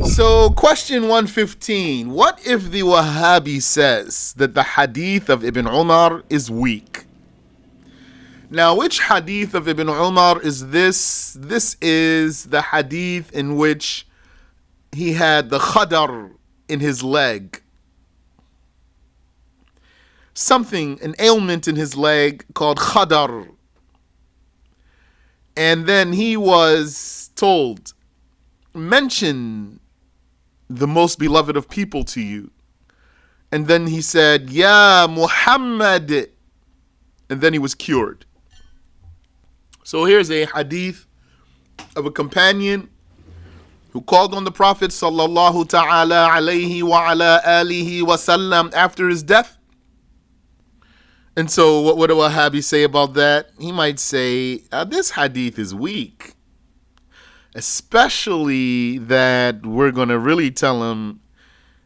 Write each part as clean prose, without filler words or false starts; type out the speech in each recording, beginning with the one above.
So, question 115. What if the Wahhabiyy says that the hadith of Ibn Umar is weak? Now, which hadith of Ibn Umar is this? This is the hadith in which he had the khadar in his leg. Something, an ailment in his leg called khadar. And then he was told, mention the most beloved of people to you. And then he said, Ya Muhammad. And then he was cured. So here's a hadith of a companion who called on the Prophet sallallahu ta'ala alayhi wa ala alihi wa sallam after his death. And so what would a Wahhabi say about that? He might say, this hadith is weak. Especially that we're going to really tell him,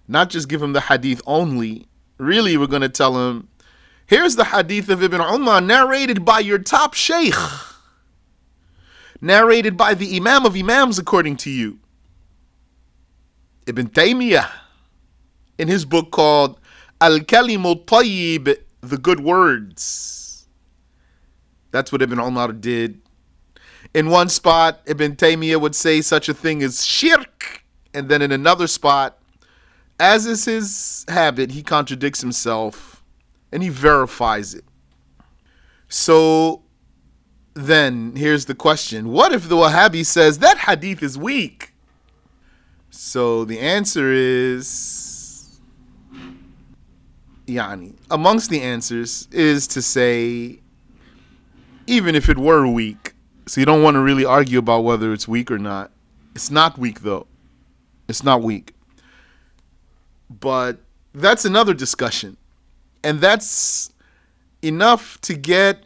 not just give him the hadith only, really we're going to tell him, here's the hadith of Ibn Umar narrated by your top sheikh, narrated by the Imam of Imams according to you, Ibn Taymiyyah, in his book called Al-Kalimu Tayyib, the good words. That's what Ibn Umar did. In one spot, Ibn Taymiyyah would say such a thing as shirk. And then in another spot, as is his habit, he contradicts himself and he verifies it. So then here's the question. What if the Wahhabi says that hadith is weak? So the answer is, amongst the answers is to say, even if it were weak, so you don't want to really argue about whether it's weak or not. It's not weak though. It's not weak. But that's another discussion. And that's enough to get,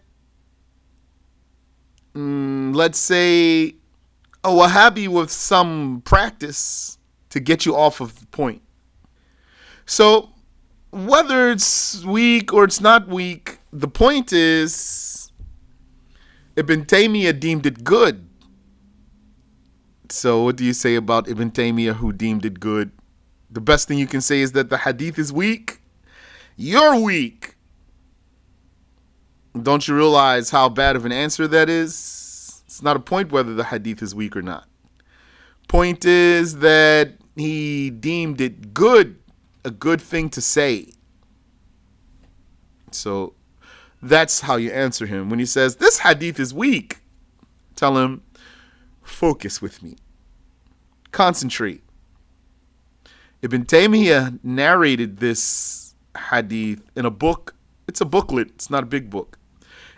let's say, a Wahhabi with some practice to get you off of the point. So whether it's weak or it's not weak, the point is, Ibn Taymiyyah deemed it good. So what do you say about Ibn Taymiyyah who deemed it good? The best thing you can say is that the hadith is weak. You're weak. Don't you realize how bad of an answer that is? It's not a point whether the hadith is weak or not. Point is that he deemed it good, a good thing to say. So that's how you answer him. When he says, this hadith is weak, tell him, focus with me. Concentrate. Ibn Taymiyyah narrated this hadith in a book. It's a booklet. It's not a big book.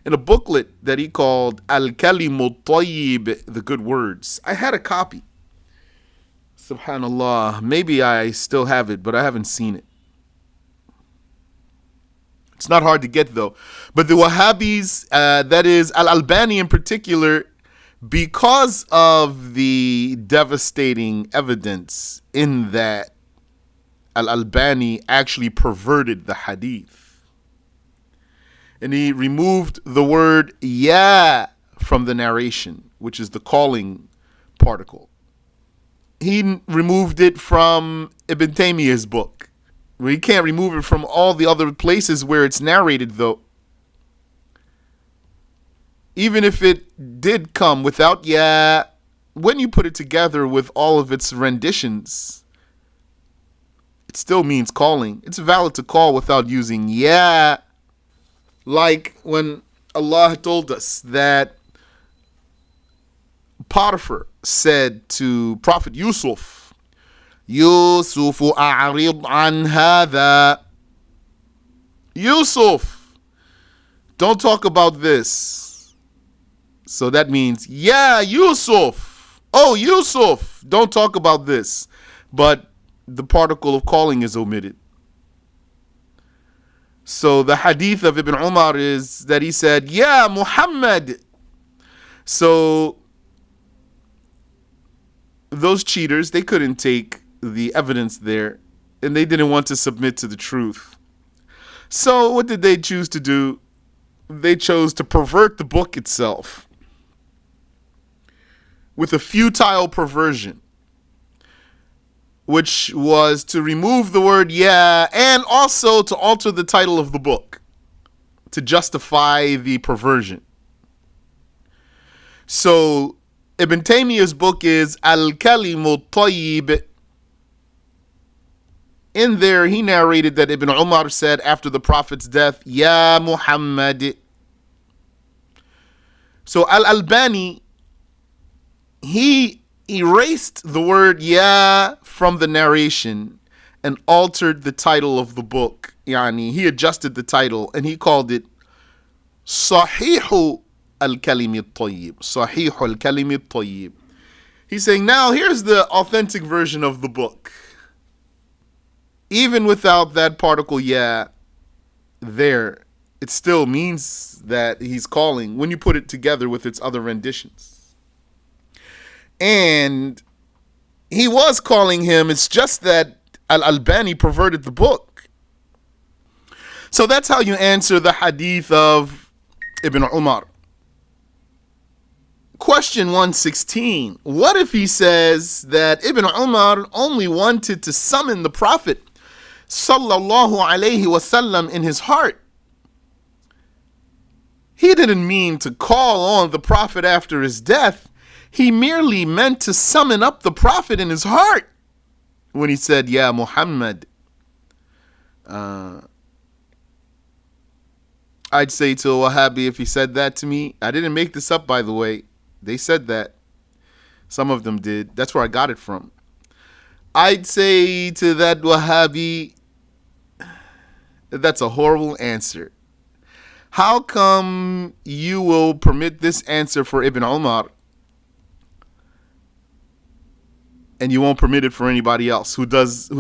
In a booklet that he called Al-Kalimu Tayyib, the good words. I had a copy. Subhanallah. Maybe I still have it, but I haven't seen it. It's not hard to get though. But the Wahhabis, that is Al-Albani in particular, because of the devastating evidence in that Al-Albani actually perverted the hadith. And he removed the word ya from the narration, which is the calling particle. He removed it from Ibn Taymiyyah's book. We can't remove it from all the other places where it's narrated, though. Even if it did come without ya, when you put it together with all of its renditions, it still means calling. It's valid to call without using ya. Like when Allah told us that Potiphar said to Prophet Yusuf, Yusuf a'rid an hadha. Yusuf, don't talk about this. So that means, yeah, Yusuf. Oh, Yusuf, don't talk about this. But the particle of calling is omitted. So the hadith of Ibn Umar is that he said, yeah, Muhammad. So those cheaters, they couldn't take the evidence there, and they didn't want to submit to the truth. So what did they choose to do? They chose to pervert the book itself with a futile perversion. which was to remove the word yeah and also to alter the title of the book to justify the perversion. So Ibn Taymiyyah's book is Al-Kalimu Tayyib. In there, he narrated that Ibn Umar said after the Prophet's death, Ya Muhammad. So Al-Albani, he erased the word Ya from the narration and altered the title of the book. Yani, he adjusted the title and he called it Sahihu Al-Kalimi Tayyib. Sahihu Al-Kalimi Tayyib. He's saying, now here's the authentic version of the book. Even without that particle yeah there, it still means that he's calling when you put it together with its other renditions. And he was calling him, it's just that Al-Albani perverted the book. So that's how you answer the hadith of Ibn Umar. Question 116. What if he says that Ibn Umar only wanted to summon the Prophet sallallahu alayhi wasallam in his heart? He didn't mean to call on the Prophet after his death. He merely meant to summon up the Prophet in his heart when he said, Ya Muhammad. I'd say to a Wahhabi, if he said that to me, I didn't make this up, by the way. They said that. Some of them did. That's where I got it from. I'd say to that Wahhabi, that's a horrible answer. How come you will permit this answer for Ibn Umar and you won't permit it for anybody else who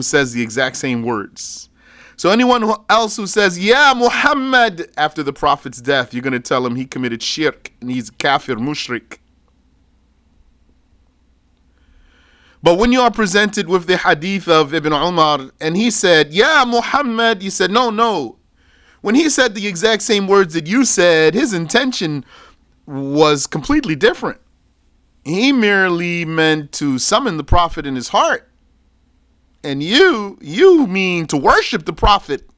says the exact same words? So anyone else who says, Ya Muhammad, after the Prophet's death, you're going to tell him he committed shirk and he's kafir, mushrik. But when you are presented with the hadith of Ibn Umar and he said, Ya Muhammad, you said, no. When he said the exact same words that you said, his intention was completely different. He merely meant to summon the Prophet in his heart. And you mean to worship the Prophet.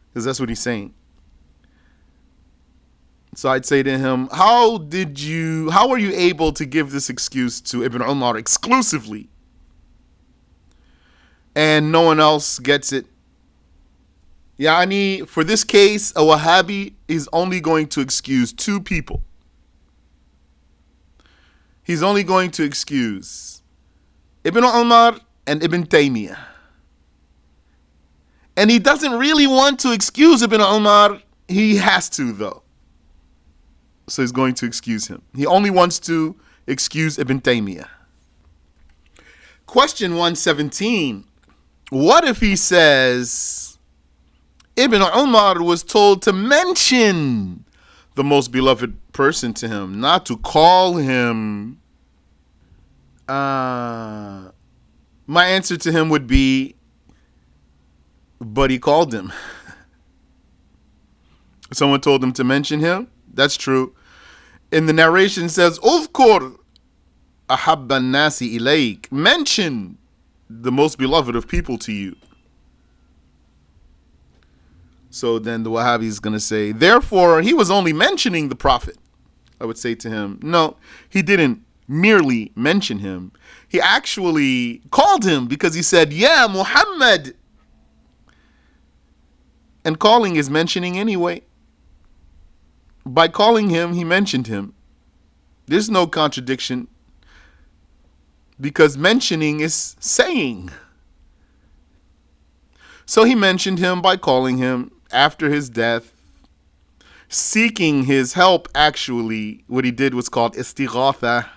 Because that's what he's saying. So I'd say to him, how were you able to give this excuse to Ibn Umar exclusively? And no one else gets it. Yani, for this case, a Wahhabi is only going to excuse two people. He's only going to excuse Ibn Umar and Ibn Taymiyyah. And he doesn't really want to excuse Ibn Umar. He has to, though. So he's going to excuse him. He only wants to excuse Ibn Taymiyyah. Question 117. What if he says Ibn Umar was told to mention the most beloved person to him, not to call him? My answer to him would be, but he called him. Someone told him to mention him. That's true. In the narration says, Uzkur ahabba nasi ilayk. Mention the most beloved of people to you. So then the Wahhabi is going to say, therefore, he was only mentioning the Prophet. I would say to him, no, he didn't merely mention him. He actually called him because he said, Ya Muhammad. And calling is mentioning anyway. By calling him, he mentioned him. There's no contradiction because mentioning is saying. So he mentioned him by calling him after his death, seeking his help. Actually, what he did was called istighatha.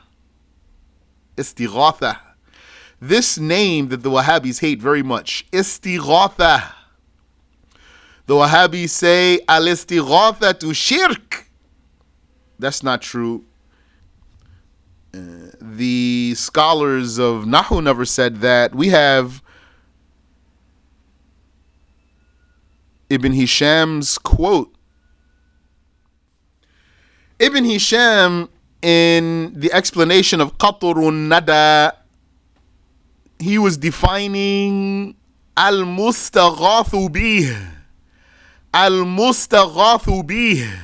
Istighatha. This name that the Wahhabis hate very much. Istighatha. The Wahhabis say, al-istighatha to shirk. That's not true. The scholars of Nahu never said that. We have Ibn Hisham's quote. Ibn Hisham, in the explanation of Qatrun Nada, he was defining al-mustaghathu bih. Al-mustaghathu bih.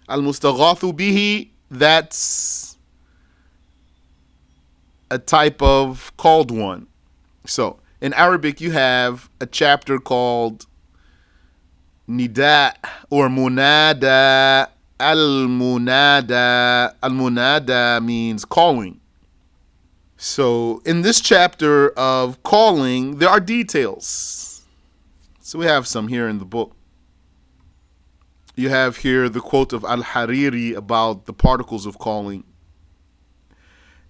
Al-mustaghathu bihi, that's a type of called one. So in Arabic, you have a chapter called Nida or Munada. Al-Munada. Al-Munada means calling. So in this chapter of calling, there are details. So we have some here in the book. You have here the quote of Al-Hariri about the particles of calling.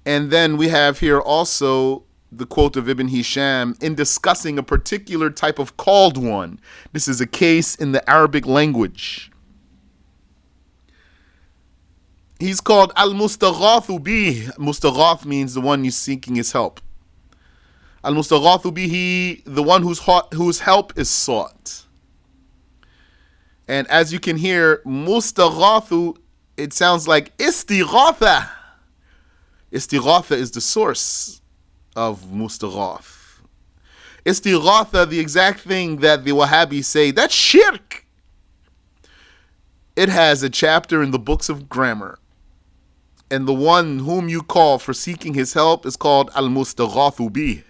And then we have here also the quote of Ibn Hisham in discussing a particular type of called one. This is a case in the Arabic language. He's called al-mustaghathu bih. Mustaghath means the one you're seeking his help. Al-mustaghathu bihi, the one whose help is sought. And as you can hear, mustaghathu, it sounds like istighatha. Istighatha is the source of mustaghath. Istighatha, the exact thing that the Wahhabis say, that's shirk. It has a chapter in the books of grammar. And the one whom you call for seeking his help is called al-mustaghathu bih.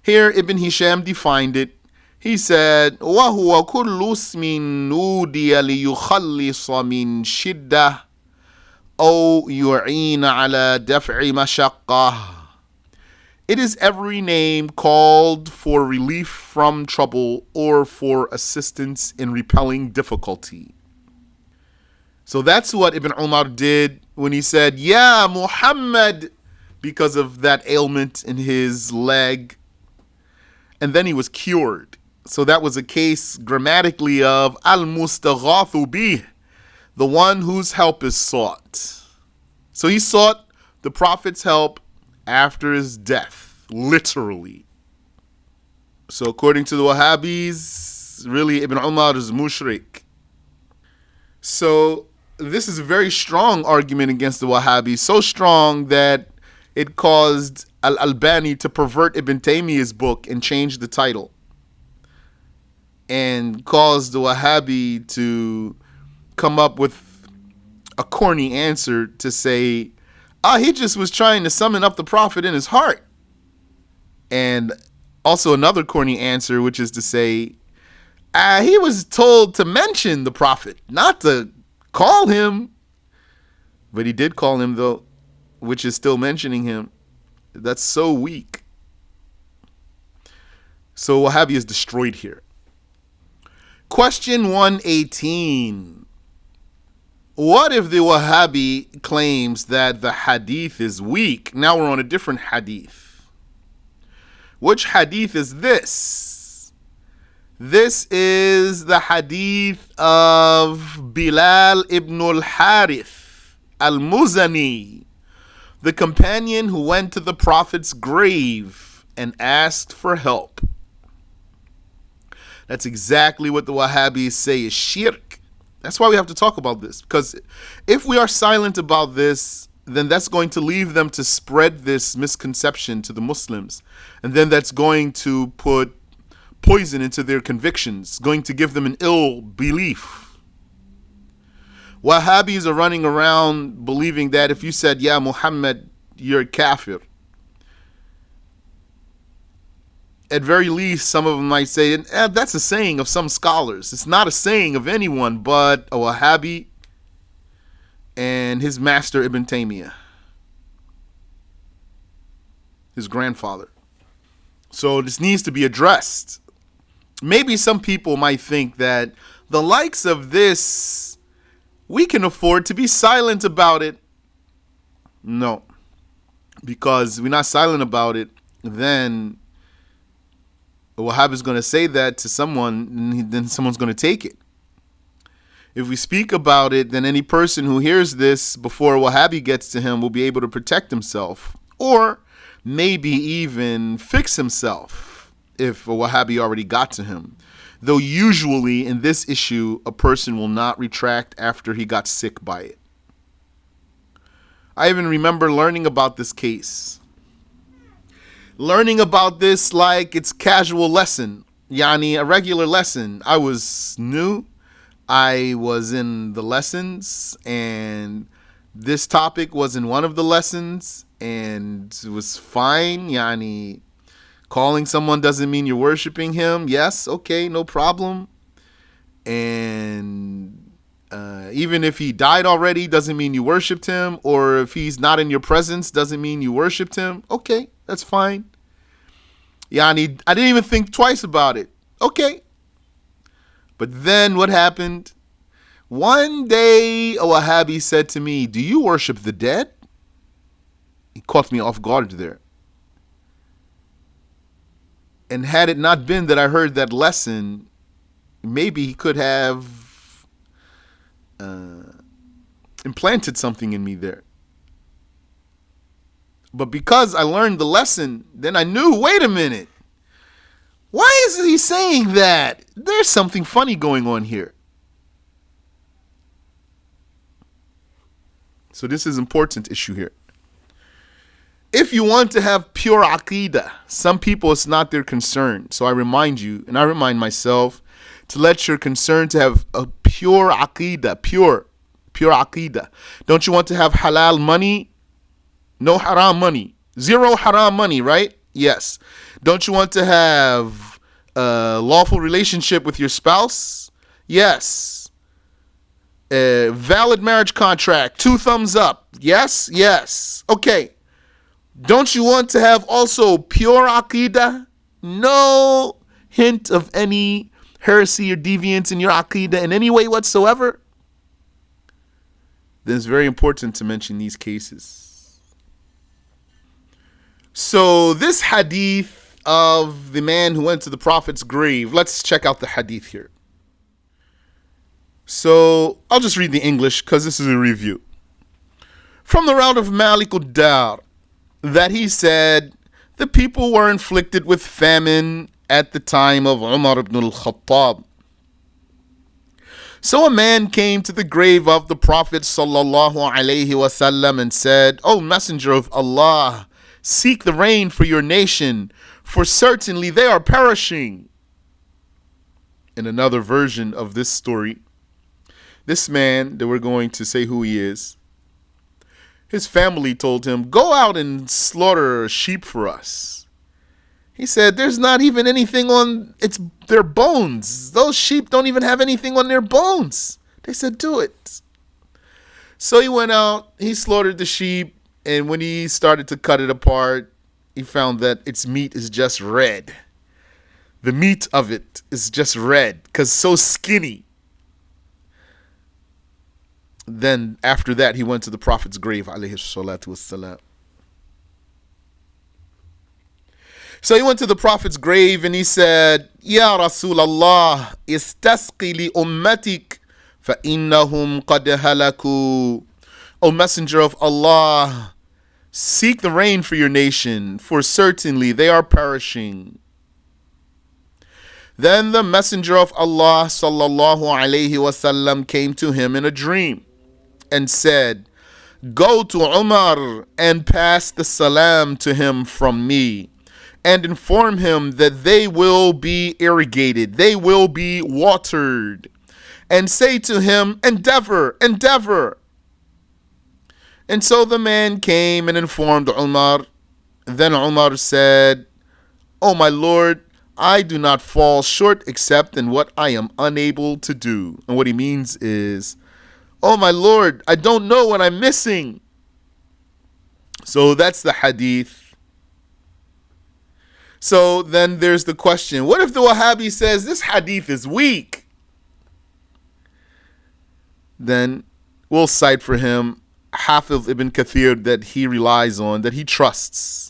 Here Ibn Hisham defined it. He said, وَهُوَ كُلُّ اسْمٍ نُودِيَ لِيُخَلِّصَ مِنْ شِدَّةٍ أو يعين على دفع مشقة. It is every name called for relief from trouble or for assistance in repelling difficulty. So that's what Ibn Umar did when he said, Ya Muhammad, because of that ailment in his leg. And then he was cured. So that was a case grammatically of al-mustaghathu bih, the one whose help is sought. So he sought the Prophet's help after his death, literally. So according to the Wahhabis, really Ibn Umar is mushrik. So this is a very strong argument against the Wahhabis, so strong that it caused Al-Albani to pervert Ibn Taymiyyah's book and change the title, and caused the Wahhabi to come up with a corny answer to say, he just was trying to summon up the Prophet in his heart. And also another corny answer, which is to say, he was told to mention the Prophet, not to call him. But he did call him, though, which is still mentioning him. That's so weak. So Wahhabi is destroyed here. Question 118. What if the Wahhabi claims that the hadith is weak? Now we're on a different hadith. Which hadith is this? This is the hadith of Bilal ibn al-Harith al-Muzani, the companion who went to the Prophet's grave and asked for help. That's exactly what the Wahhabis say is shirk. That's why we have to talk about this, because if we are silent about this, then that's going to leave them to spread this misconception to the Muslims, and then that's going to put poison into their convictions, going to give them an ill belief. Wahhabis are running around believing that if you said, Ya Muhammad, you're a kafir. At very least, some of them might say, that's a saying of some scholars. It's not a saying of anyone but a Wahhabi and his master Ibn Taymiyyah, his grandfather. So this needs to be addressed. Maybe some people might think that the likes of this, we can afford to be silent about it. No, because we're not silent about it, then the Wahhabi is going to say that to someone, and then someone's going to take it. If we speak about it, then any person who hears this before a Wahhabi gets to him will be able to protect himself, or maybe even fix himself if a Wahhabi already got to him. Though usually in this issue, a person will not retract after he got sick by it. I even remember learning about this case learning about this like it's casual lesson, yani a regular lesson. I was new. I was in the lessons, and this topic was in one of the lessons, and it was fine. Yani, calling someone doesn't mean you're worshiping him. Yes, okay, no problem. And even if he died already, doesn't mean you worshipped him. Or if he's not in your presence, doesn't mean you worshipped him. Okay, that's fine. Yani, I didn't even think twice about it. Okay. But then what happened? One day, a Wahhabi said to me, "Do you worship the dead?" He caught me off guard there. And had it not been that I heard that lesson, maybe he could have implanted something in me there. But because I learned the lesson, then I knew, wait a minute. Why is he saying that? There's something funny going on here. So this is an important issue here. If you want to have pure aqidah, some people it's not their concern. So I remind you, and I remind myself, to let your concern to have a pure aqidah, pure aqidah. Don't you want to have halal money? No haram money. Zero haram money, right? Yes. Don't you want to have a lawful relationship with your spouse? Yes. A valid marriage contract, 2 thumbs up. Yes, yes. Okay. Don't you want to have also pure aqidah? No hint of any heresy or deviance in your aqidah in any way whatsoever? Then it's very important to mention these cases. So this hadith of the man who went to the Prophet's grave, let's check out the hadith here. So I'll just read the English because this is a review. From the round of Malik ad-Dar, that he said, the people were inflicted with famine at the time of Umar ibn al-Khattab. So a man came to the grave of the Prophet sallallahu alaihi wasallam and said, O Messenger of Allah, seek the rain for your nation, for certainly they are perishing. In another version of this story, this man that we're going to say who he is, his family told him, go out and slaughter a sheep for us. He said, there's not even anything on their bones. Those sheep don't even have anything on their bones. They said, do it. So he went out, he slaughtered the sheep, and when he started to cut it apart, he found that its meat is just red. The meat of it is just red because so skinny. Then after that, he went to the Prophet's grave, alayhi salatu wassalam. So he went to the Prophet's grave and he said, Ya Rasulallah, istasqi li ummatik, fa innahum qad halaku. O Messenger of Allah, seek the rain for your nation, for certainly they are perishing. Then the Messenger of Allah sallallahu alayhi wasallam came to him in a dream and said, go to Umar and pass the salam to him from me, and inform him that they will be irrigated, they will be watered, and say to him, endeavor, endeavor. And so the man came and informed Umar. Then Umar said, O my Lord, I do not fall short except in what I am unable to do. And what he means is, oh my Lord, I don't know what I'm missing. So that's the hadith. So then there's the question, what if the Wahhabi says this hadith is weak? Then we'll cite for him Hafiz ibn Kathir that he relies on, that he trusts.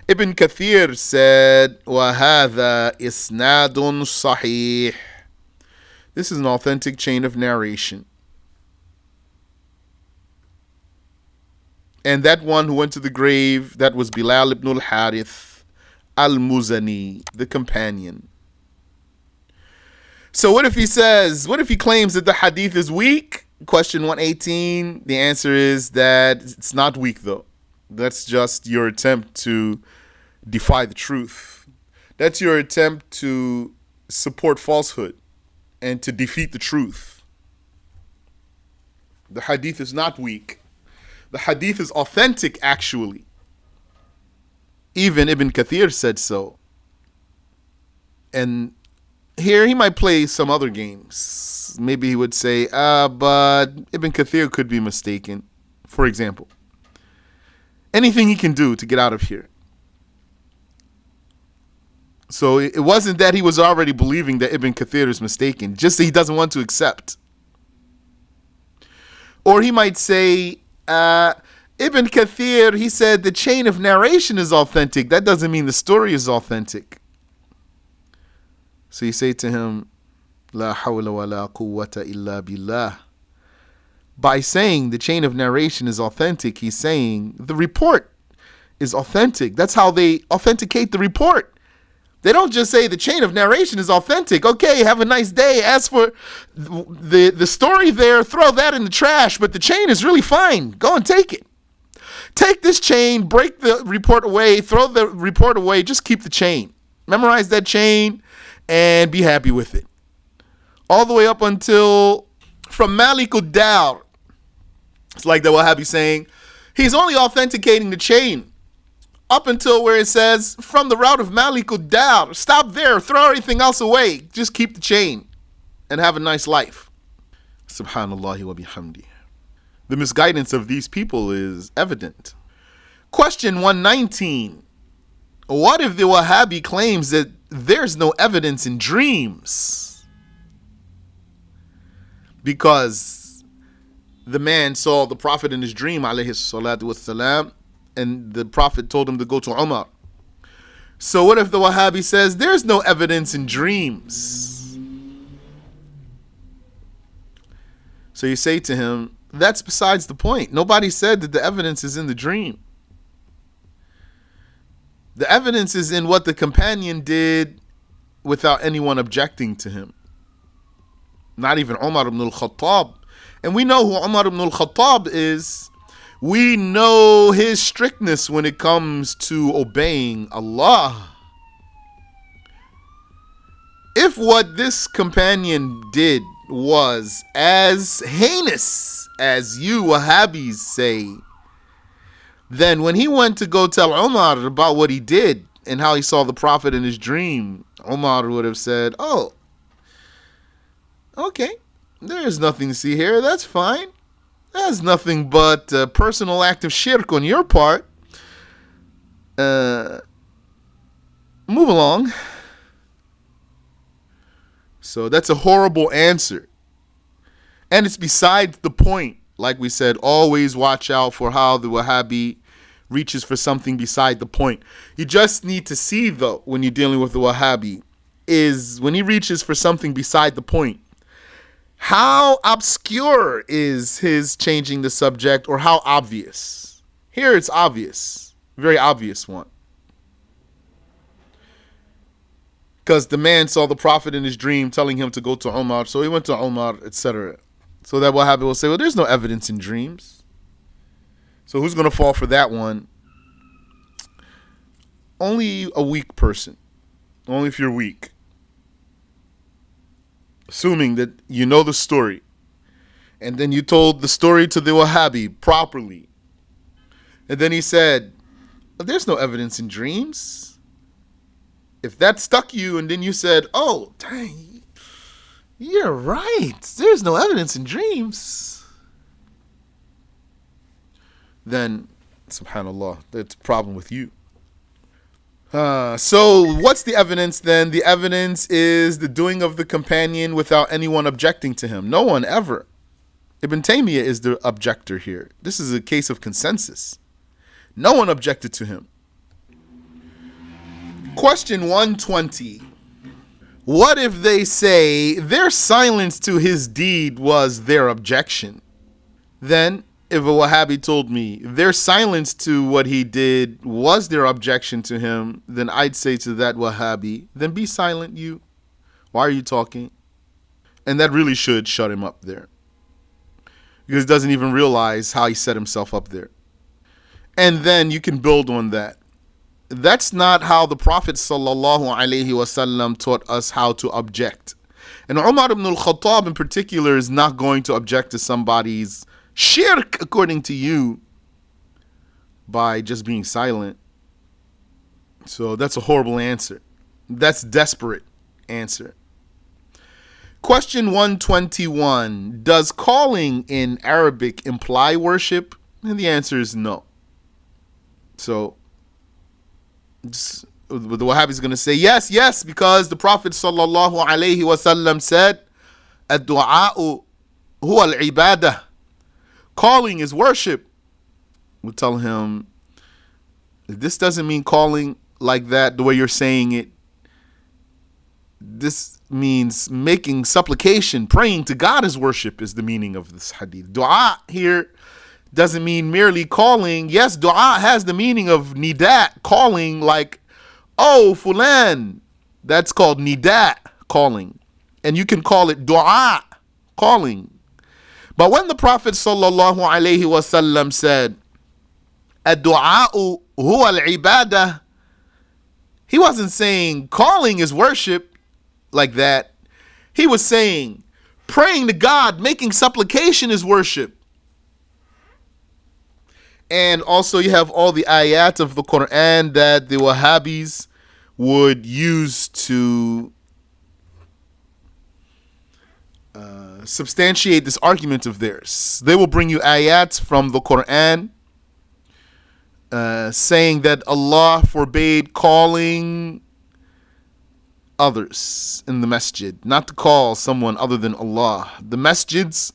Ibn Kathir said, وَهَذَا إِسْنَادٌ صَحِيحٌ. This is an authentic chain of narration. And that one who went to the grave, that was Bilal ibn al-Harith al-Muzani, the companion. So what if he claims that the hadith is weak? Question 118, the answer is that it's not weak though. That's just your attempt to defy the truth. That's your attempt to support falsehood and to defeat the truth. The hadith is not weak. The hadith is authentic, actually. Even Ibn Kathir said so. And here he might play some other games. Maybe he would say, but Ibn Kathir could be mistaken, for example. Anything he can do to get out of here. So it wasn't that he was already believing that Ibn Kathir is mistaken, just that he doesn't want to accept. Or he might say, Ibn Kathir, he said the chain of narration is authentic. That doesn't mean the story is authentic. So you say to him, La hawla wa la quwwata illa billah. By saying the chain of narration is authentic, he's saying the report is authentic. That's how they authenticate the report. They don't just say the chain of narration is authentic. Okay, have a nice day. As for the story there, throw that in the trash. But the chain is really fine. Go and take it. Take this chain, break the report away, throw the report away. Just keep the chain. Memorize that chain and be happy with it. All the way up until from Malik ud-Dar. It's like the Wahhabiyy saying, he's only authenticating the chain up until where it says, from the route of Malik ud-Dar. Stop there, throw everything else away. Just keep the chain and have a nice life. Subhanallah wa bihamdi. The misguidance of these people is evident. Question 119. What if the Wahhabiyy claims that there's no evidence in dreams? Because the man saw the Prophet in his dream, alayhi salatu wassalam, and the Prophet told him to go to Umar. So what if the Wahhabiyy says there's no evidence in dreams? So you say to him, that's besides the point. Nobody said that the evidence is in the dream. The evidence is in what the companion did without anyone objecting to him. Not even Umar ibn al-Khattab. And we know who Umar ibn al-Khattab is. We know his strictness when it comes to obeying Allah. If what this companion did was as heinous as you Wahhabis say, then when he went to go tell Umar about what he did and how he saw the Prophet in his dream, Umar would have said, oh, okay, there's nothing to see here. That's fine. That's nothing but a personal act of shirk on your part. Move along. So that's a horrible answer. And it's besides the point. Like we said, always watch out for how the Wahhabiyy reaches for something beside the point. You just need to see, though, when you're dealing with the Wahhabiyy, is when he reaches for something beside the point, how obscure is his changing the subject, or how obvious? Here it's obvious. Very obvious one. Because the man saw the Prophet in his dream telling him to go to Umar, so he went to Umar, etc. So that Wahhabi will say, well, there's no evidence in dreams. So who's going to fall for that one? Only a weak person. Only if you're weak. Assuming that you know the story. And then you told the story to the Wahhabi properly. And then he said, well, there's no evidence in dreams. If that stuck you and then you said, oh, dang, you're right, there's no evidence in dreams, then, subhanallah, that's a problem with you. So what's the evidence then? The evidence is the doing of the companion without anyone objecting to him. No one ever. Ibn Taymiyyah is the objector here. This is a case of consensus. No one objected to him. Question 120. What if they say their silence to his deed was their objection? Then, if a Wahhabi told me their silence to what he did was their objection to him, then I'd say to that Wahhabi, then be silent, you. Why are you talking? And that really should shut him up there. Because he doesn't even realize how he set himself up there. And then you can build on that. that's not how the Prophet sallallahu alaihi wasallam taught us how to object. And Umar ibn al-Khattab in particular is not going to object to somebody's shirk, according to you, by just being silent. So that's a horrible answer. That's desperate answer. Question 121. Does calling in Arabic imply worship? And the answer is no. So the Wahhabi is going to say yes, because the Prophet sallallahu alaihi wasallam said, "Ad-du'a'u huwa al-ibadah." Calling is worship. We'll tell him, this doesn't mean calling like that, the way you're saying it. This means making supplication, praying to God is worship, is the meaning of this hadith. Dua here doesn't mean merely calling. Yes, dua has the meaning of nida, calling, like, oh, fulan. That's called nida, calling. And you can call it dua, calling. But when the Prophet sallallahu alaihi wasallam said, ad-du'a'u huwa al-ibadah, he wasn't saying calling is worship like that. He was saying praying to God, making supplication is worship. And also you have all the ayat of the Quran that the Wahhabis would use to substantiate this argument of theirs. They will bring you ayats from the Quran saying that Allah forbade calling others in the masjid, not to call someone other than Allah. The masjids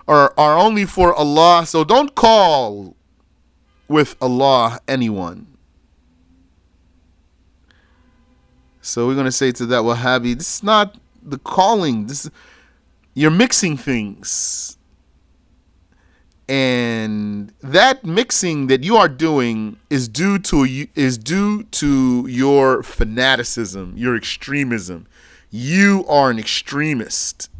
are only for Allah, so don't call with Allah anyone. So we're going to say to that Wahhabi, this is not the calling. You're mixing things. And that mixing that you are doing is due to your fanaticism, your extremism. You are an extremist.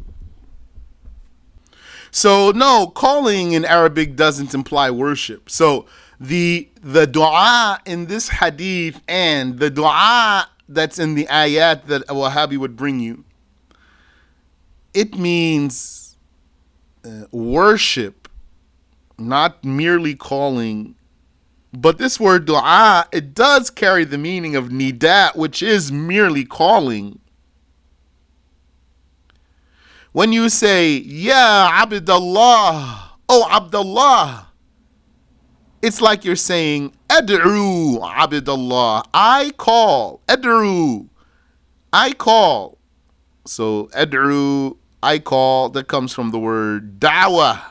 So no, calling in Arabic doesn't imply worship. So the dua in this hadith and the dua that's in the ayat that a Wahhabi would bring you, it means worship, not merely calling. But this word dua, it does carry the meaning of nida, which is merely calling. When you say, Ya Abdullah, oh Abdullah, it's like you're saying, Ad'u Abdullah, I call, Ad'u, I call. So Ad'u, I call, that comes from the word da'wah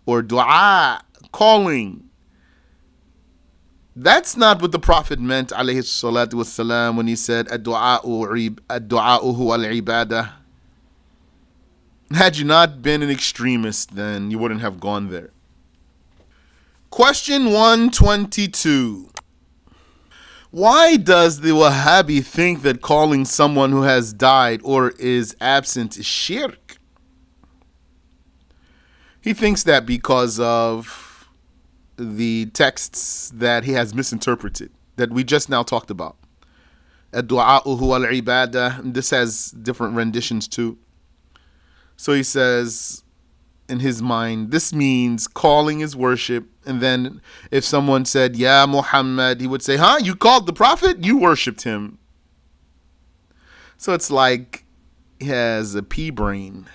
or dua, calling. That's not what the Prophet meant, alayhi salatu wassalam, when he said, Ad-du'a'u huwa al-ibadah. Had you not been an extremist, then you wouldn't have gone there. Question 122. Why does the Wahhabi think that calling someone who has died or is absent is shirk? He thinks that because of the texts that he has misinterpreted, that we just now talked about. Ad-du'a'u huwa al-ibadah. This has different renditions too. So he says, in his mind, this means calling is worship. And then if someone said, Ya Muhammad, he would say, huh? You called the Prophet? You worshipped him. So it's like he has a pea brain.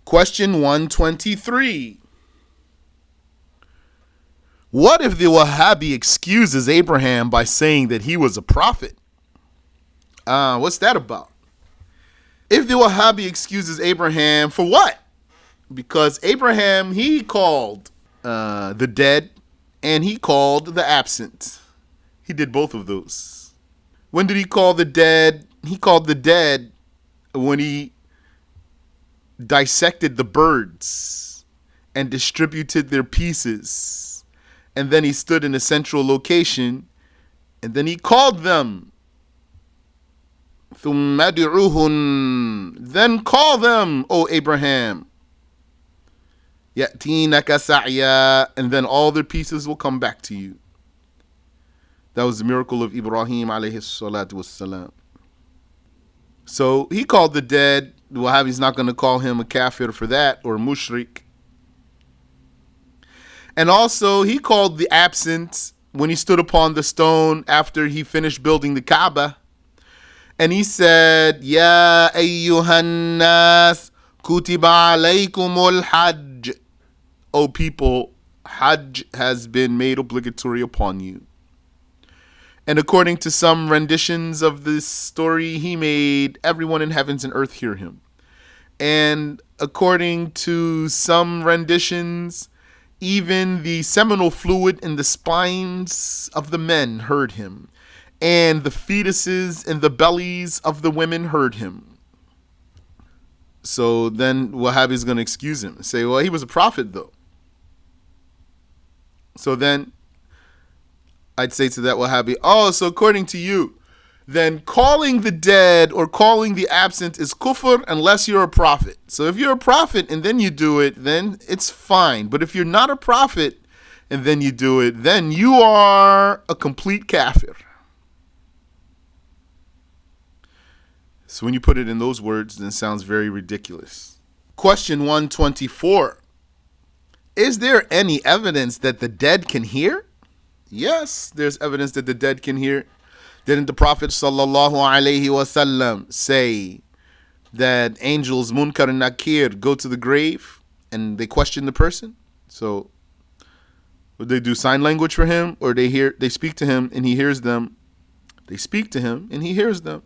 Question 123. What if the Wahhabi excuses Abraham by saying that he was a prophet? What's that about? If the Wahhabi excuses Abraham for what? Because Abraham, he called the dead and he called the absent. He did both of those. When did he call the dead? He called the dead when he dissected the birds and distributed their pieces. And then he stood in a central location and then he called them. ثُمَّ دُعُوهُنْ, then call them, O Abraham. يَأْتِينَكَ سَعْيًا, and then all their pieces will come back to you. That was the miracle of Ibrahim alayhi salatu wassalam. So he called the dead. The Wahhabiy's not going to call him a kafir for that, or mushrik. And also he called the absent when he stood upon the stone after he finished building the Kaaba. And he said, Ya ayyuhan nas kutiba alaykumul hajj. O people, Hajj has been made obligatory upon you. And according to some renditions of this story, he made everyone in heavens and earth hear him. And according to some renditions, even the seminal fluid in the spines of the men heard him. And the fetuses in the bellies of the women heard him. So then Wahhabi is going to excuse him and say, well, he was a prophet though. So then I'd say to that Wahhabi, oh, so according to you, then calling the dead or calling the absent is kufr unless you're a prophet. So if you're a prophet and then you do it, then it's fine. But if you're not a prophet and then you do it, then you are a complete kafir. So when you put it in those words, then it sounds very ridiculous. Question 124. Is there any evidence that the dead can hear? Yes, there's evidence that the dead can hear. Didn't the Prophet sallallahu alaihi wasallam say that angels Munkar and Nakir go to the grave and they question the person? So would they do sign language for him, or they speak to him and he hears them? They speak to him and he hears them.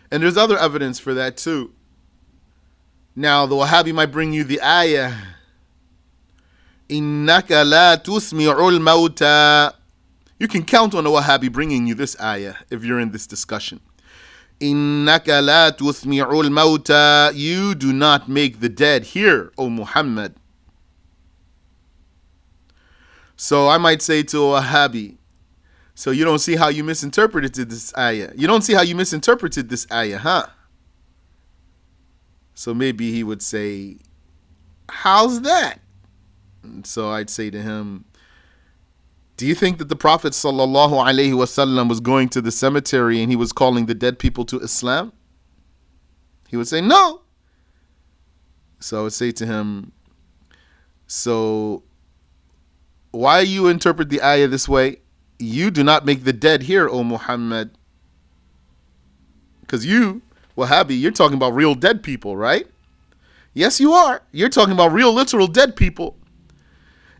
And there's other evidence for that too. Now the Wahhabi might bring you the ayah, Innaka la tusmi'ul mawta. You can count on a Wahhabi bringing you this ayah if you're in this discussion. Innaka la tusmi'ul mawta. You do not make the dead hear, O Muhammad. So I might say to a Wahhabi, so you don't see how you misinterpreted this ayah. You don't see how you misinterpreted this ayah, huh? So maybe he would say, how's that? And so I'd say to him, do you think that the Prophet sallallahu alaihi wasallam was going to the cemetery and he was calling the dead people to Islam? He would say, no. So I would say to him, so why you interpret the ayah this way? You do not make the dead hear, O Muhammad. Because you, Wahhabi, you're talking about real dead people, right? Yes, you are. You're talking about real literal dead people.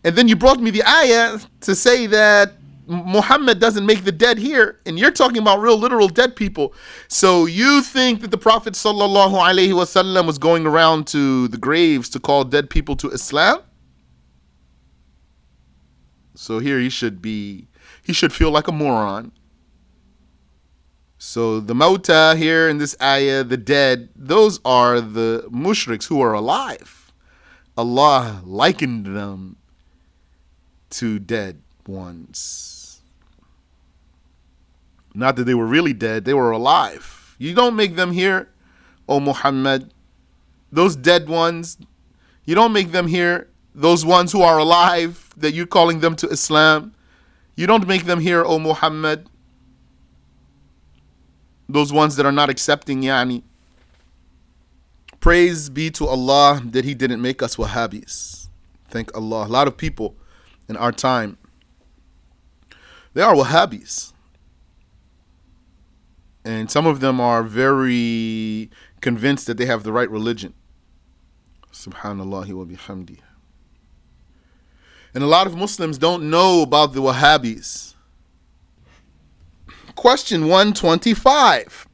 And then you brought me the ayah to say that Muhammad doesn't make the dead hear, and you're talking about real literal dead people. So you think that the Prophet sallallahu alaihi wasallam was going around to the graves to call dead people to Islam? So here he should feel like a moron. So the mauta here in this ayah, the dead, those are the mushriks who are alive. Allah likened them to dead ones. Not that they were really dead, they were alive. You don't make them hear, O Muhammad. Those dead ones, you don't make them hear. Those ones who are alive, that you're calling them to Islam, you don't make them hear, O Muhammad. Those ones that are not accepting, yani. Praise be to Allah that He didn't make us Wahhabis. Thank Allah. A lot of people in our time, they are Wahhabis. And some of them are very convinced that they have the right religion. Subhanallah wa bihamdi. And a lot of Muslims don't know about the Wahhabis. Question 125.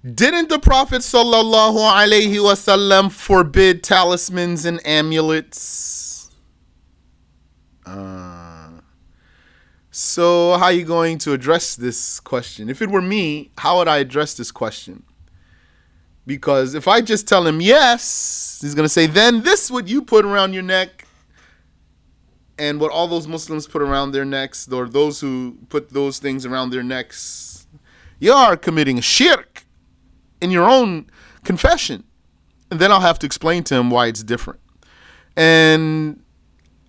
Didn't the Prophet sallallahu alaihi wasallam forbid talismans and amulets? So how are you going to address this question? If it were me, how would I address this question? Because if I just tell him yes, he's going to say, then this what you put around your neck and what all those Muslims put around their necks, or those who put those things around their necks, you are committing shirk in your own confession. And then I'll have to explain to him why it's different. And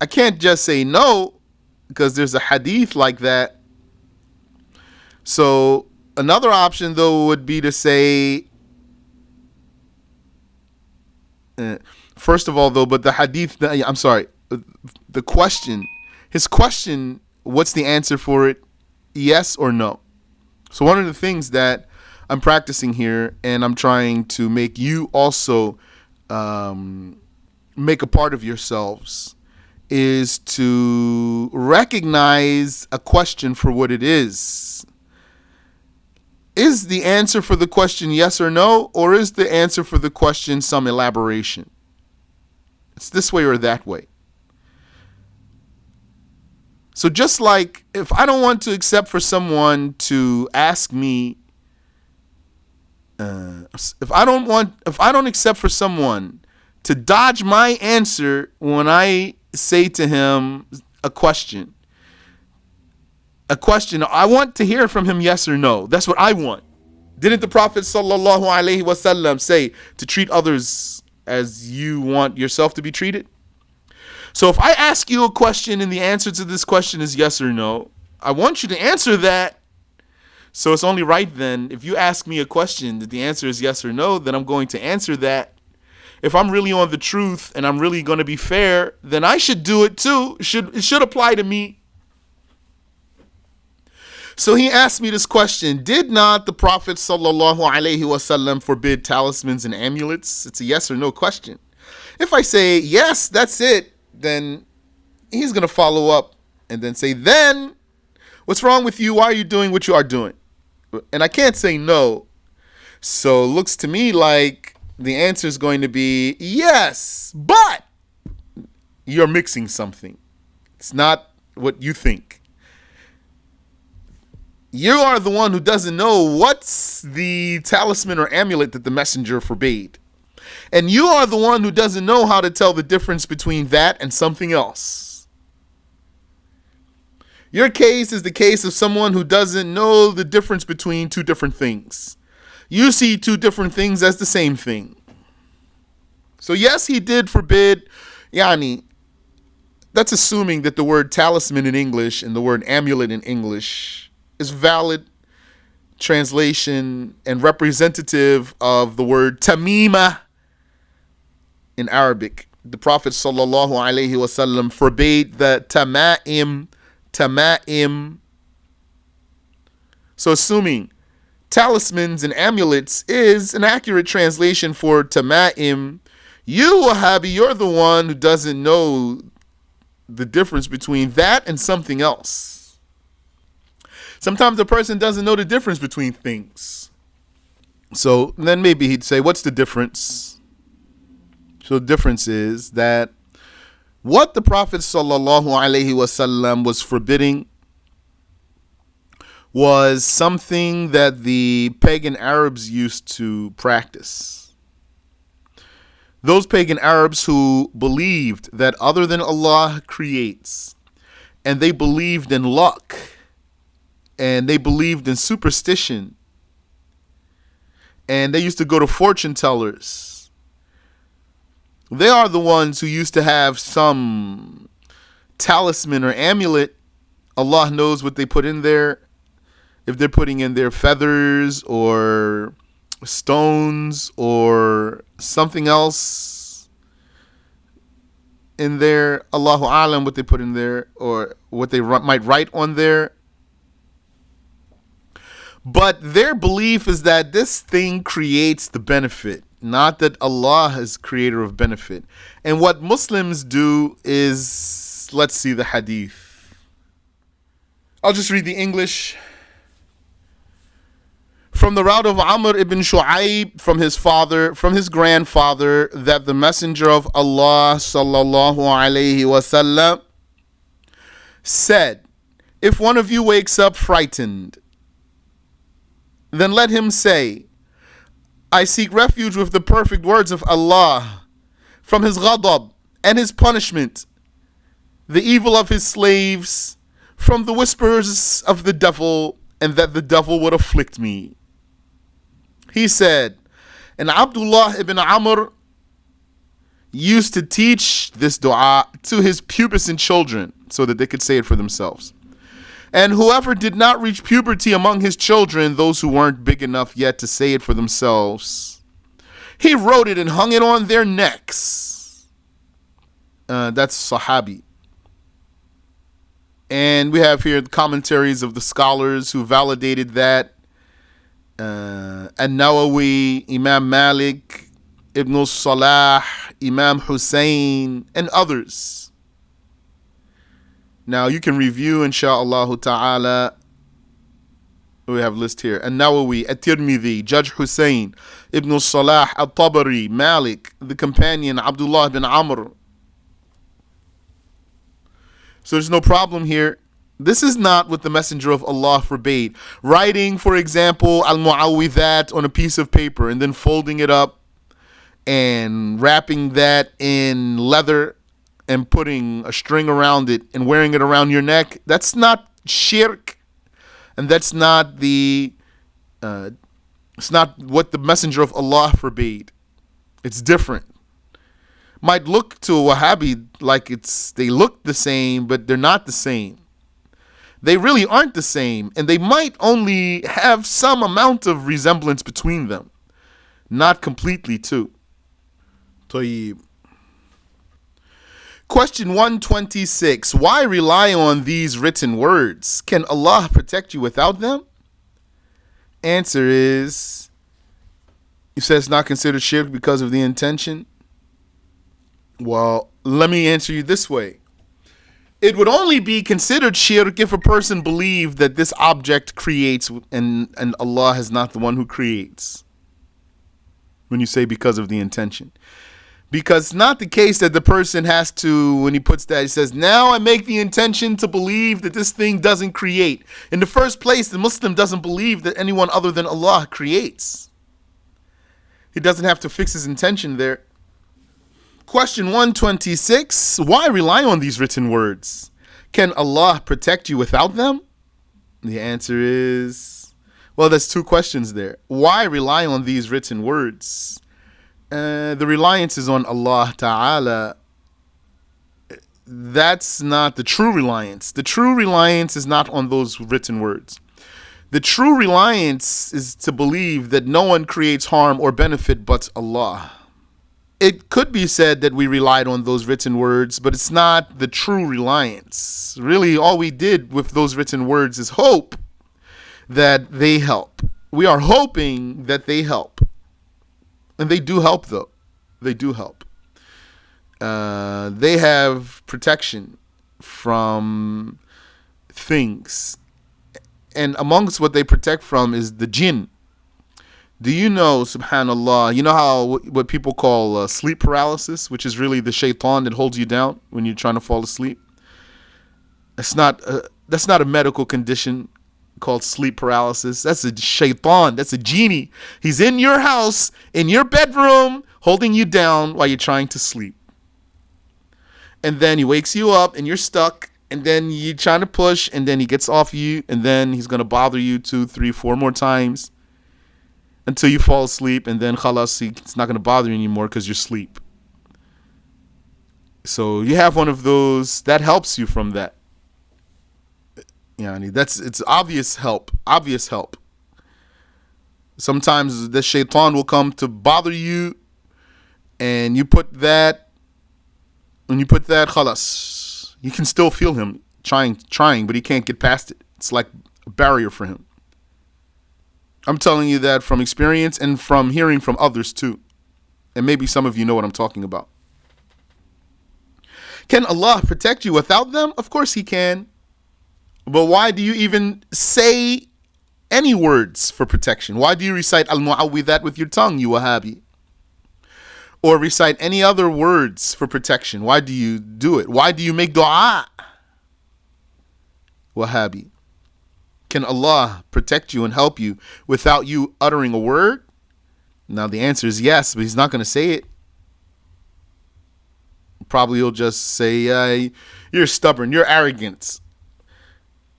I can't just say no, because there's a hadith like that. So another option, though, would be to say, first of all, though, but the hadith, I'm sorry, the question, his question, what's the answer for it? Yes or no? So one of the things that I'm practicing here, and I'm trying to make you also make a part of yourselves, is to recognize a question for what it is. Is the answer for the question yes or no, or is the answer for the question some elaboration? It's this way or that way. So just like if I don't want to accept for someone to ask me, if I don't accept for someone to dodge my answer when I say to him a question, I want to hear from him yes or no. That's what I want. Didn't the Prophet sallallahu alaihi wasallam say to treat others as you want yourself to be treated? So if I ask you a question and the answer to this question is yes or no, I want you to answer that. So it's only right then, if you ask me a question that the answer is yes or no, then I'm going to answer that. If I'm really on the truth and I'm really going to be fair, then I should do it too. It should apply to me. So he asked me this question: did not the Prophet sallallahu alaihi wasallam forbid talismans and amulets? It's a yes or no question. If I say yes, that's it, then he's going to follow up and then say, then what's wrong with you? Why are you doing what you are doing? And I can't say no. So it looks to me like the answer is going to be yes, but you're mixing something. It's not what you think. You are the one who doesn't know what's the talisman or amulet that the messenger forbade. And you are the one who doesn't know how to tell the difference between that and something else. Your case is the case of someone who doesn't know the difference between two different things. You see two different things as the same thing. So yes, he did forbid, that's assuming that the word talisman in English and the word amulet in English is valid translation and representative of the word tamima in Arabic. The Prophet sallallahu alaihi wasallam forbade the tama'im. So assuming talismans and amulets is an accurate translation for tama'im, you, Wahhabiyy, you're the one who doesn't know the difference between that and something else. Sometimes a person doesn't know the difference between things. So then maybe he'd say, what's the difference? So the difference is that what the Prophet sallallahu alaihi wasallam was forbidding was something that the pagan Arabs used to practice. Those pagan Arabs who believed that other than Allah creates, and they believed in luck, and they believed in superstition, and they used to go to fortune tellers. They are the ones who used to have some talisman or amulet. Allah knows what they put in there. If they're putting in their feathers or stones or something else in there, Allahu Alam what they put in there or what they might write on there. But their belief is that this thing creates the benefit, not that Allah is creator of benefit. And what Muslims do is, let's see the hadith. I'll just read the English. From the route of Umar ibn Shu'aib from his grandfather, that the Messenger of Allah sallallahu alaihi wasallam said, if one of you wakes up frightened, then let him say, I seek refuge with the perfect words of Allah from his ghadab and his punishment, the evil of his slaves, from the whispers of the devil, and that the devil would afflict me. He said, and Abdullah ibn Amr used to teach this dua to his pubescent children so that they could say it for themselves. And whoever did not reach puberty among his children, those who weren't big enough yet to say it for themselves, he wrote it and hung it on their necks. That's Sahabi. And we have here the commentaries of the scholars who validated that. An-Nawawi, Imam Malik, Ibn Salah, Imam Hussein, and others. Now you can review, insha'Allah ta'ala. We have a list here. An-Nawawi, At-Tirmidhi, Judge Hussein, Ibn Salah, At-Tabari, Malik, the companion, Abdullah bin Amr. So there's no problem here. This is not what the Messenger of Allah forbade. Writing, for example, al-mu'awwidhat on a piece of paper and then folding it up and wrapping that in leather and putting a string around it and wearing it around your neck. That's not shirk, and that's not it's not what the Messenger of Allah forbade. It's different. Might look to a Wahhabi like they look the same, but they're not the same. They really aren't the same, and they might only have some amount of resemblance between them. Not completely, too. Tayyib. Question 126. Why rely on these written words? Can Allah protect you without them? Answer is, you said it's not considered shirk because of the intention. Well, let me answer you this way. It would only be considered shirk if a person believed that this object creates and Allah is not the one who creates. When you say because of the intention. Because it's not the case that the person has to, when he puts that, he says, now I make the intention to believe that this thing doesn't create. In the first place, the Muslim doesn't believe that anyone other than Allah creates. He doesn't have to fix his intention there. Question 126. Why rely on these written words? Can Allah protect you without them? The answer is, well, there's two questions there. Why rely on these written words? The reliance is on Allah Ta'ala. That's not the true reliance. The true reliance is not on those written words. The true reliance is to believe that no one creates harm or benefit but Allah. It could be said that we relied on those written words, but it's not the true reliance. Really, all we did with those written words is hope that they help. We are hoping that they help. And they do help, though. They do help. They have protection from things. And amongst what they protect from is the jinn. Do you know, subhanallah, you know how what people call sleep paralysis, which is really the shaitan that holds you down when you're trying to fall asleep? That's not a medical condition called sleep paralysis. That's a shaitan. That's a genie. He's in your house, in your bedroom, holding you down while you're trying to sleep. And then he wakes you up and you're stuck. And then you're trying to push, and then he gets off you, and then he's going to bother you 2, 3, 4 more times until you fall asleep, and then khalas, it's not going to bother you anymore because you're asleep. So you have one of those that helps you from that. It's obvious help. Sometimes the shaitan will come to bother you, and when you put that, khalas, you can still feel him trying, but he can't get past it. It's like a barrier for him. I'm telling you that from experience and from hearing from others too. And maybe some of you know what I'm talking about. Can Allah protect you without them? Of course He can. But why do you even say any words for protection? Why do you recite al-mu'awwidhat with your tongue, you Wahhabi? Or recite any other words for protection? Why do you do it? Why do you make dua? Wahhabi. Can Allah protect you and help you without you uttering a word? Now the answer is yes, but He's not going to say it. Probably He'll just say, you're stubborn, you're arrogant.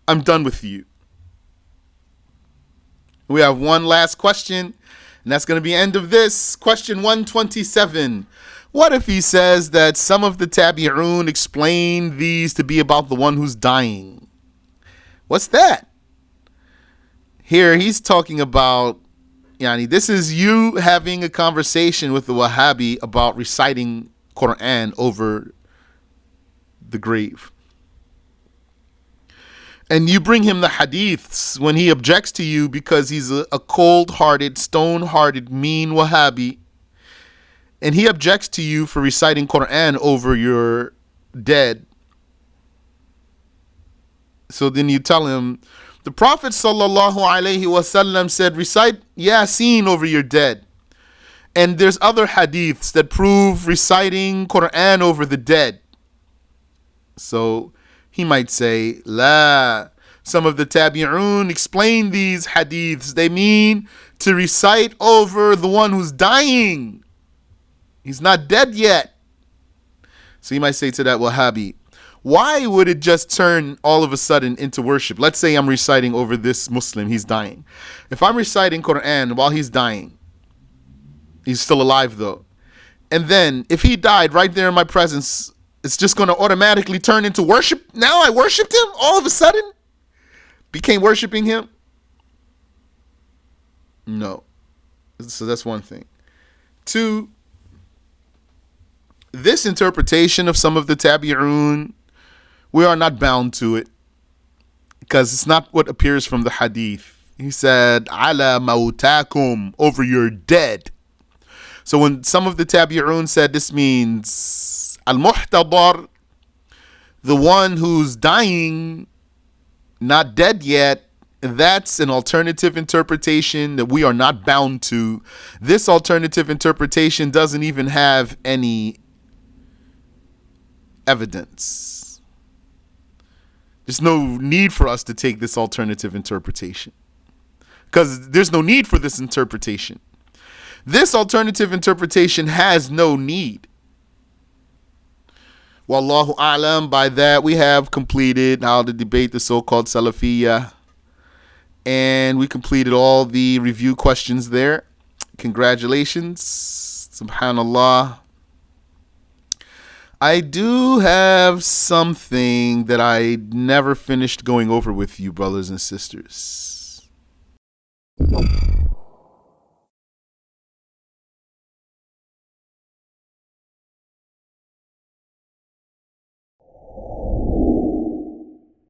I'm done with you. We have one last question, and that's going to be the end of this. Question 127. What if he says that some of the tabi'un explain these to be about the one who's dying? What's that? Here he's talking about, this is you having a conversation with the Wahhabi about reciting Quran over the grave. And you bring him the hadiths when he objects to you because he's a cold-hearted, stone-hearted, mean Wahhabi. And he objects to you for reciting Quran over your dead. So then you tell him, the Prophet ﷺ said, recite Yasin over your dead. And there's other hadiths that prove reciting Quran over the dead. So he might say, La, some of the tabi'un explain these hadiths. They mean to recite over the one who's dying. He's not dead yet. So you might say to that Wahhabi, why would it just turn all of a sudden into worship? Let's say I'm reciting over this Muslim, he's dying. If I'm reciting Quran while he's dying, he's still alive though, and then if he died right there in my presence, it's just going to automatically turn into worship? Now I worshipped him all of a sudden? Became worshiping him? No. So that's one thing. Two, this interpretation of some of the tabi'un, we are not bound to it because it's not what appears from the hadith. He said, ala mautakum, over your dead. So when some of the tabi'un said this means al-muhtadar, the one who's dying, not dead yet, that's an alternative interpretation that we are not bound to. This alternative interpretation doesn't even have any evidence. There's no need for us to take this alternative interpretation because there's no need for this interpretation. This alternative interpretation has no need. Wallahu a'lam. By that, we have completed how to debate the so-called Salafiyyah. And we completed all the review questions there. Congratulations. Subhanallah. I do have something that I never finished going over with you, brothers and sisters.